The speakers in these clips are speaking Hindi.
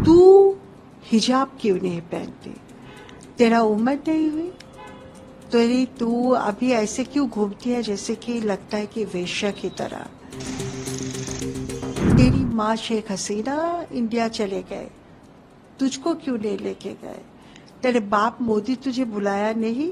तू हिजाब क्यों नहीं पहनती? तेरा उम्र नहीं हुई? तेरी तू अभी ऐसे क्यों घूमती है जैसे कि लगता है कि वेश्या की तरह? तेरी माँ शेख हसीना इंडिया चले गए, तुझको क्यों नहीं लेके गए? तेरे बाप मोदी तुझे बुलाया नहीं?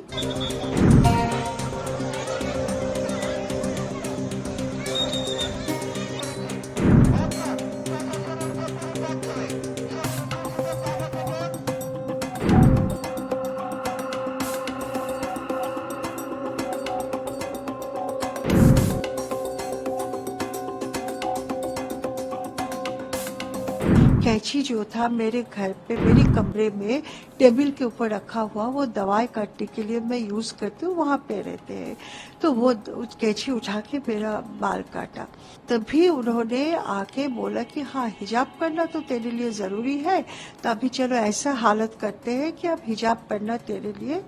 कैंची जो था मेरे घर पे मेरे कमरे में टेबल के ऊपर रखा हुआ, वो दवाई काटने के लिए मैं यूज करती हूँ, वहां पे रहते हैं। तो वो कैंची उठा के मेरा बाल काटा। तभी उन्होंने आके बोला कि हाँ, हिजाब करना तो तेरे लिए जरूरी है, तो अभी चलो ऐसा हालत करते हैं कि अब हिजाब पहनना तेरे लिए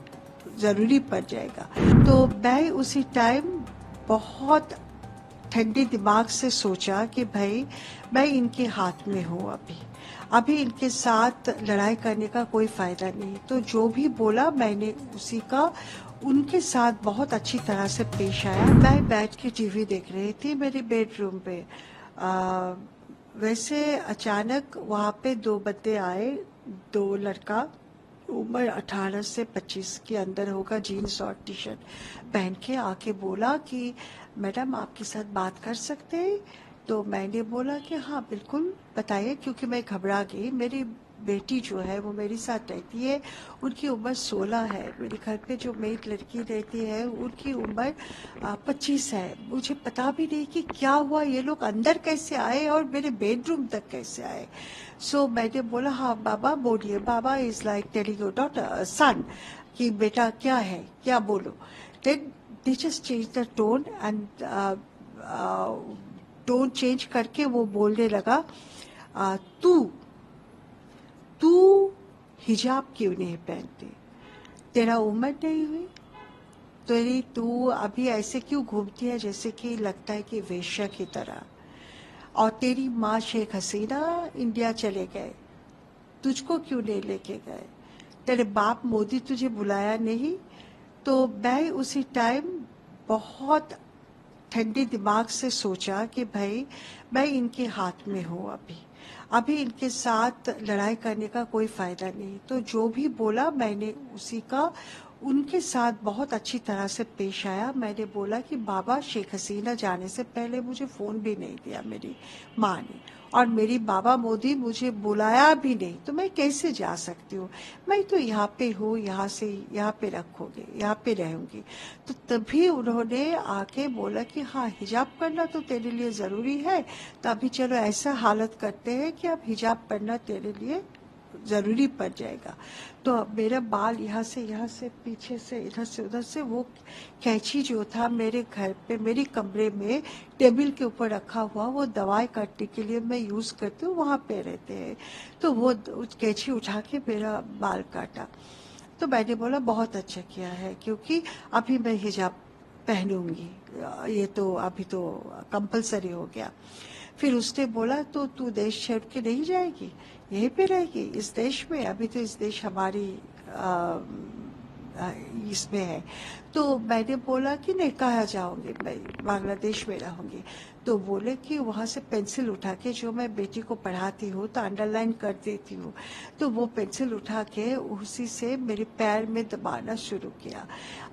जरूरी पड़ जाएगा। तो मैं उसी टाइम बहुत ठंडे दिमाग से सोचा कि भाई, मैं इनके हाथ में हूँ। अभी इनके साथ लड़ाई करने का कोई फायदा नहीं। तो जो भी बोला मैंने उसी का उनके साथ बहुत अच्छी तरह से पेश आया। मैं बैठ के टीवी देख रही थी मेरे बेडरूम पे। वैसे अचानक वहाँ पे दो बंदे आए। दो लड़का, उम्र 18 से 25 के अंदर होगा, जीन्स और टी शर्ट पहन के आके बोला कि मैडम, आपके साथ बात कर सकते हैं? तो मैंने बोला कि हाँ बिल्कुल, बताइए। क्योंकि मैं घबरा गई। मेरी बेटी जो है वो मेरे साथ रहती है, उनकी उम्र 16 है। मेरे घर पे जो मेड लड़की रहती है उनकी उम्र 25 है। मुझे पता भी नहीं कि क्या हुआ, ये लोग अंदर कैसे आए और मेरे बेडरूम तक कैसे आए। सो मैंने बोला, हाँ बाबा बोलिए। Baba is like telling your daughter son कि बेटा क्या है, क्या बोलो। Then they just change the tone and tone change करके वो बोलने लगा, तू तू हिजाब क्यों नहीं पहनती? तेरा उम्र नहीं हुई? तू अभी ऐसे क्यों घूमती है जैसे कि लगता है कि वेश्या की तरह? और तेरी माँ शेख हसीना इंडिया चले गए, तुझको क्यों नहीं लेके गए? तेरे बाप मोदी तुझे बुलाया नहीं? तो मैं उसी टाइम बहुत ठंडे दिमाग से सोचा कि भाई, मैं इनके हाथ में हूँ। अभी इनके साथ लड़ाई करने का कोई फायदा नहीं। तो जो भी बोला मैंने उसी का उनके साथ बहुत अच्छी तरह से पेश आया। मैंने बोला कि बाबा, शेख हसीना जाने से पहले मुझे फोन भी नहीं दिया मेरी माँ ने, और मेरी बाबा मोदी मुझे बुलाया भी नहीं, तो मैं कैसे जा सकती हूँ? मैं तो यहाँ पे हूँ, यहाँ पे रखोगे, यहाँ पे रहूंगी। तो तभी उन्होंने आके बोला कि हाँ, हिजाब करना तो तेरे लिए जरूरी है, तो अभी चलो ऐसा हालत करते हैं कि अब हिजाब पहनना तेरे लिए जरूरी पड़ जाएगा। तो अब मेरा बाल यहाँ से पीछे से इधर से उधर से, वो कैंची जो था मेरे घर पे मेरे कमरे में टेबल के ऊपर रखा हुआ, वो दवाई काटने के लिए मैं यूज करती हूँ, वहां पे रहते हैं। तो वो कैंची उठा के मेरा बाल काटा। तो मैंने बोला बहुत अच्छा किया है, क्योंकि अभी मैं हिजाब पहनूंगी, ये तो अभी तो कंपलसरी हो गया। फिर उसने बोला, तो तू देश छोड़ के नहीं जाएगी, यहीं पे रहेगी इस देश में? अभी तो इस देश हमारी इसमें है। तो मैंने बोला कि नहीं, कहाँ जाऊंगी, मैं बांग्लादेश में रहूंगी। तो बोले कि वहां से पेंसिल उठा के, जो मैं बेटी को पढ़ाती हूँ तो अंडरलाइन कर देती हूँ, तो वो पेंसिल उठा के उसी से मेरे पैर में दबाना शुरू किया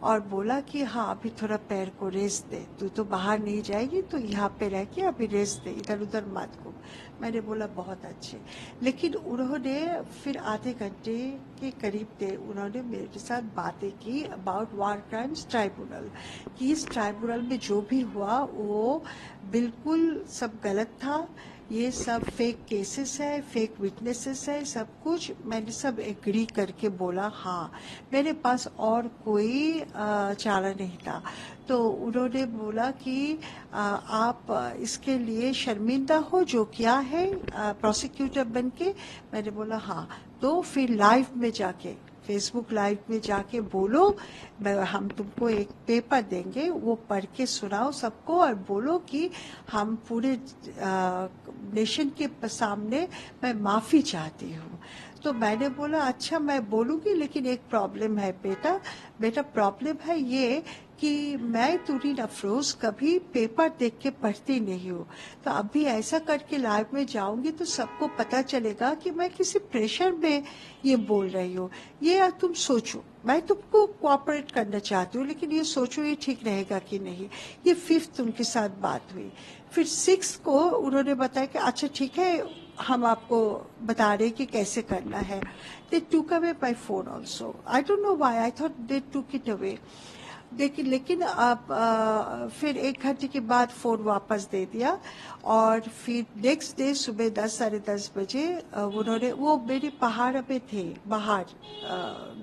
और बोला कि हाँ, अभी थोड़ा पैर को रेस्ट दे, तू तो बाहर नहीं जाएगी, तो यहाँ पे रह के अभी रेस्ट दे, इधर उधर मत घूम। मैंने बोला बहुत अच्छे। लेकिन उन्होंने फिर आधे घंटे के करीब थे, उन्होंने मेरे साथ बातें की अबाउट वार क्राइम्स ट्राइब्यूनल, कि इस ट्राइब्यूनल में जो भी हुआ वो बिल्कुल सब गलत था, ये सब फेक केसेस है, फेक विटनेसेस है, सब कुछ मैंने सब एग्री करके बोला हाँ। मेरे पास और कोई चारा नहीं था। तो उन्होंने बोला कि आप इसके लिए शर्मिंदा हो जो किया है प्रोसिक्यूटर बन के? मैंने बोला हाँ। तो फिर लाइव में जाके फेसबुक लाइव में जाके बोलो, हम तुमको एक पेपर देंगे, वो पढ़ के सुनाओ सबको और बोलो कि हम पूरे नेशन के सामने मैं माफ़ी चाहती हूँ। तो मैंने बोला अच्छा मैं बोलूँगी, लेकिन एक प्रॉब्लम है बेटा प्रॉब्लम है ये कि मैं तुरीन अफरोज कभी पेपर देख के पढ़ती नहीं हूँ, तो अभी ऐसा करके लाइव में जाऊंगी तो सबको पता चलेगा कि मैं किसी प्रेशर में ये बोल रही हूँ। ये तुम सोचो, मैं तुमको कोऑपरेट करना चाहती हूँ, लेकिन ये सोचो ये ठीक रहेगा कि नहीं। ये 5th उनके साथ बात हुई। फिर 6th को उन्होंने बताया कि अच्छा ठीक है, हम आपको बता रहे कि कैसे करना है। They took away my phone also. I don't know why. I thought they took it away. लेकिन आप फिर 1 घंटे के बाद फ़ोन वापस दे दिया और फिर नेक्स्ट डे सुबह 10 साढ़े 10 बजे उन्होंने, वो मेरे पहाड़ पे थे बाहर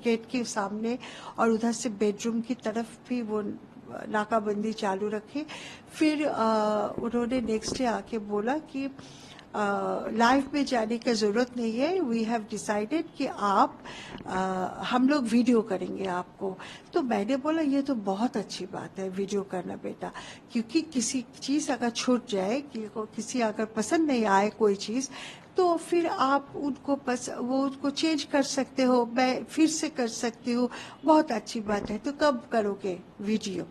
गेट के सामने, और उधर से बेडरूम की तरफ भी वो नाकाबंदी चालू रखी। फिर उन्होंने नेक्स्ट डे आके बोला कि लाइव में जाने की ज़रूरत नहीं है, वी हैव डिसाइडेड कि आप हम लोग वीडियो करेंगे आपको। तो मैंने बोला ये तो बहुत अच्छी बात है वीडियो करना बेटा, क्योंकि किसी चीज़ अगर छूट जाए, किसी अगर पसंद नहीं आए कोई चीज़, तो फिर आप उनको वो उनको चेंज कर सकते हो, मैं फिर से कर सकती हूँ, बहुत अच्छी बात है। तो कब करोगे वीडियो?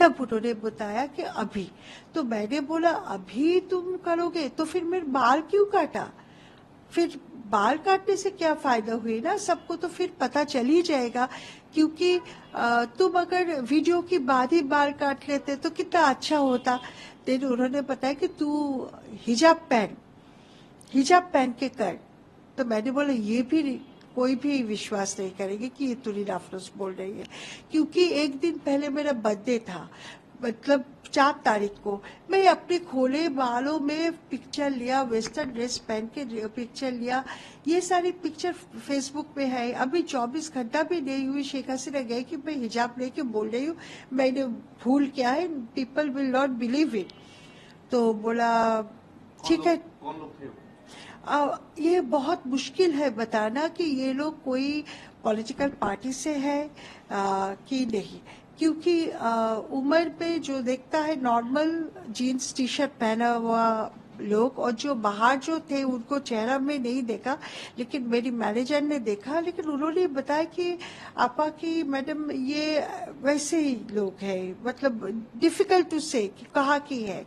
तब उन्होंने बताया कि अभी। तो मैंने बोला अभी तुम करोगे तो फिर मेरे बाल क्यों काटा? फिर बाल काटने से क्या फायदा हुई ना, सबको तो फिर पता चल ही जाएगा। क्योंकि तुम अगर वीडियो के बाद ही बाल काट लेते तो कितना अच्छा होता। तो उन्होंने बताया कि तू हिजाब पहन के कर। तो मैंने बोला ये भी कोई भी विश्वास नहीं करेंगे कि ये तुरीन अफरोज बोल रही है, क्योंकि एक दिन पहले मेरा बर्थडे था, मतलब 4 तारीख को। मैं अपने खोले बालों में पिक्चर लिया, वेस्टर्न ड्रेस पहन के पिक्चर लिया, ये सारी पिक्चर फेसबुक पे है। अभी 24 घंटा भी नहीं हुई शेख हसीना गए कि मैं हिजाब लेके बोल रही हूँ, मैंने भूल क्या है, people will not believe it. तो बोला ठीक है। कौन लोग थे? ये बहुत मुश्किल है बताना कि ये लोग कोई पॉलिटिकल पार्टी से है कि नहीं, क्योंकि उम्र पे जो देखता है नॉर्मल जीन्स टी शर्ट पहना हुआ लोग, और जो बाहर जो थे उनको चेहरा में नहीं देखा, लेकिन मेरी मैनेजर ने देखा। लेकिन उन्होंने बताया कि आपा की मैडम ये वैसे ही लोग हैं, मतलब डिफिकल्ट टू से कहाँ की है।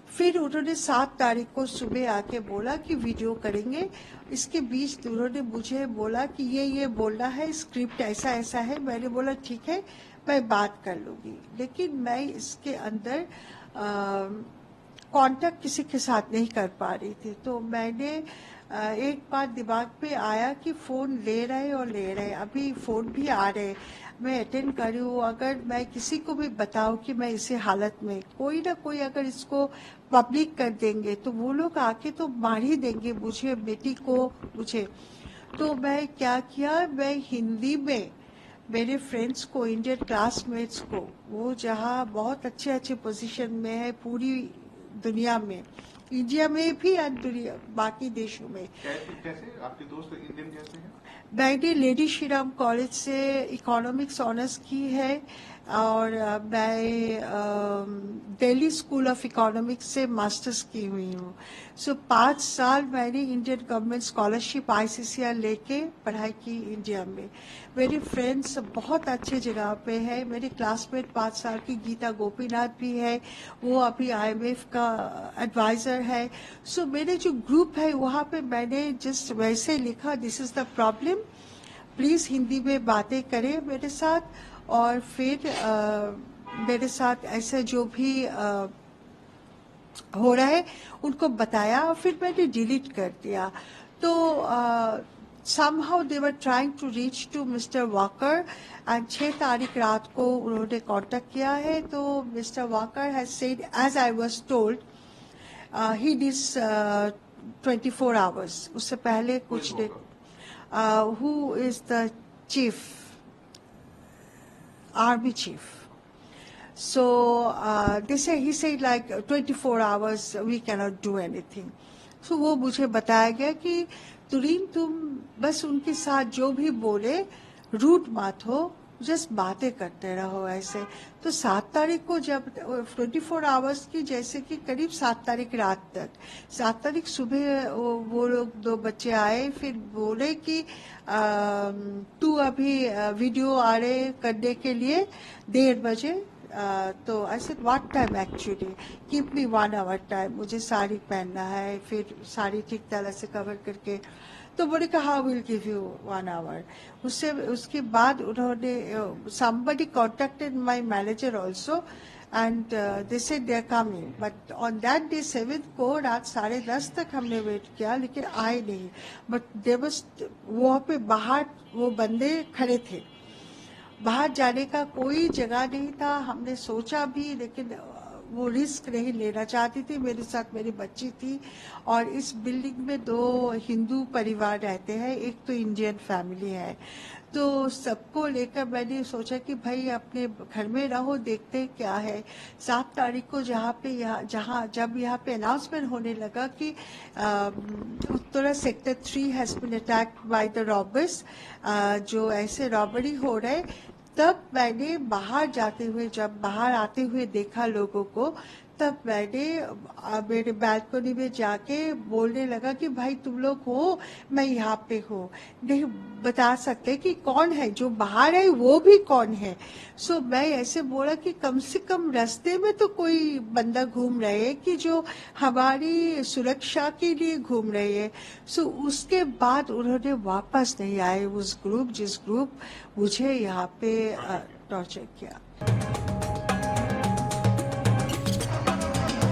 फिर उन्होंने 7 तारीख को सुबह आके बोला कि वीडियो करेंगे। इसके बीच उन्होंने मुझे बोला कि ये बोलना है, स्क्रिप्ट ऐसा ऐसा है। मैंने बोला ठीक है मैं बात कर लूँगी, लेकिन मैं इसके अंदर कांटेक्ट किसी के साथ नहीं कर पा रही थी। तो मैंने एक बात दिमाग पे आया कि फ़ोन ले रहे, अभी फ़ोन भी आ रहे, मैं अटेंड करी हूँ। अगर मैं किसी को भी बताऊँ कि मैं इसी हालत में, कोई ना कोई अगर इसको पब्लिक कर देंगे तो वो लोग आके तो मार ही देंगे मुझे, बेटी को, मुझे। तो मैं क्या किया, मैं हिंदी में मेरे फ्रेंड्स को, इंडियन क्लासमेट्स को, वो जहाँ बहुत अच्छे अच्छे पोजीशन में है पूरी दुनिया में, इंडिया में भी और दुनिया बाकी देशों में। कैसे आपके दोस्त इंडियन कैसे हैं? मैंने लेडी श्री राम कॉलेज से इकोनॉमिक्स ऑनर्स की है, और मैं दिल्ली स्कूल ऑफ इकोनॉमिक्स से मास्टर्स की हुई हूँ। सो 5 साल मैंने इंडियन गवर्नमेंट स्कॉलरशिप ICCR लेके पढ़ाई की इंडिया में। मेरे फ्रेंड्स बहुत अच्छे जगह पे है। मेरे क्लासमेट 5 साल की गीता गोपीनाथ भी है, वो अभी IMF का एडवाइज़र है। सो मेरे जो ग्रुप है वहाँ पे मैंने जस्ट वैसे लिखा, this is the problem, please Hindi में बातें करें मेरे साथ। और फिर मेरे साथ ऐसा जो भी हो रहा है उनको बताया, और फिर मैंने डिलीट कर दिया। तो somehow they were trying to reach to Mr. Walker, and 6 तारीख रात को उन्होंने कांटेक्ट किया है। तो Mr. Walker has said, as I was told, he needs 24 hours, उससे पहले कुछ नहीं। Who is the chief, army chief? So he said like 24 hours we cannot do anything. So वो मुझे बताया गया कि तुरीन तुम बस उनके साथ जो भी बोले रूट मत हो, जस्ट बातें करते रहो ऐसे। तो 7 तारीख को जब 24 आवर्स की, जैसे कि करीब 7 तारीख रात तक, 7 तारीख सुबह वो लोग 2 बच्चे आए, फिर बोले कि तू अभी वीडियो आ रहे करने के लिए 1:30 बजे। तो I said what time actually, keep me 1 hour time, मुझे साड़ी पहनना है, फिर साड़ी ठीक तरह से कवर करके। तो बोले कहा विल गिव यू 1 आवर। उसके बाद उन्होंने somebody contacted my manager also and they said they are coming, but on that day 7th को रात 10:30 तक हमने वेट किया लेकिन आए नहीं। बट देयर वाज, वहाँ पे बाहर वो बंदे खड़े थे, बाहर जाने का कोई जगह नहीं था। हमने सोचा भी लेकिन वो रिस्क नहीं लेना चाहती थी। मेरे साथ मेरी बच्ची थी और इस बिल्डिंग में 2 हिंदू परिवार रहते हैं, एक तो इंडियन फैमिली है। तो सबको लेकर मैंने सोचा कि भाई अपने घर में रहो, देखते हैं क्या है। 7 तारीख को जब यहाँ पे अनाउंसमेंट होने लगा कि Uttara sector 3 has been attacked by the robbers, जो ऐसे रॉबरी हो रहे, तब मैंने बाहर जाते हुए, जब बाहर आते हुए देखा लोगों को, तब मैंने मेरे बालकनी में जाके बोलने लगा कि भाई तुम लोग हो, मैं यहाँ पे हूँ, नहीं बता सकते कि कौन है जो बाहर है, वो भी कौन है। सो मैं ऐसे बोला कि कम से कम रास्ते में तो कोई बंदा घूम रहे है कि जो हमारी सुरक्षा के लिए घूम रहे है। सो उसके बाद उन्होंने वापस नहीं आए, उस ग्रुप जिस ग्रुप मुझे यहाँ पे टॉर्चर किया।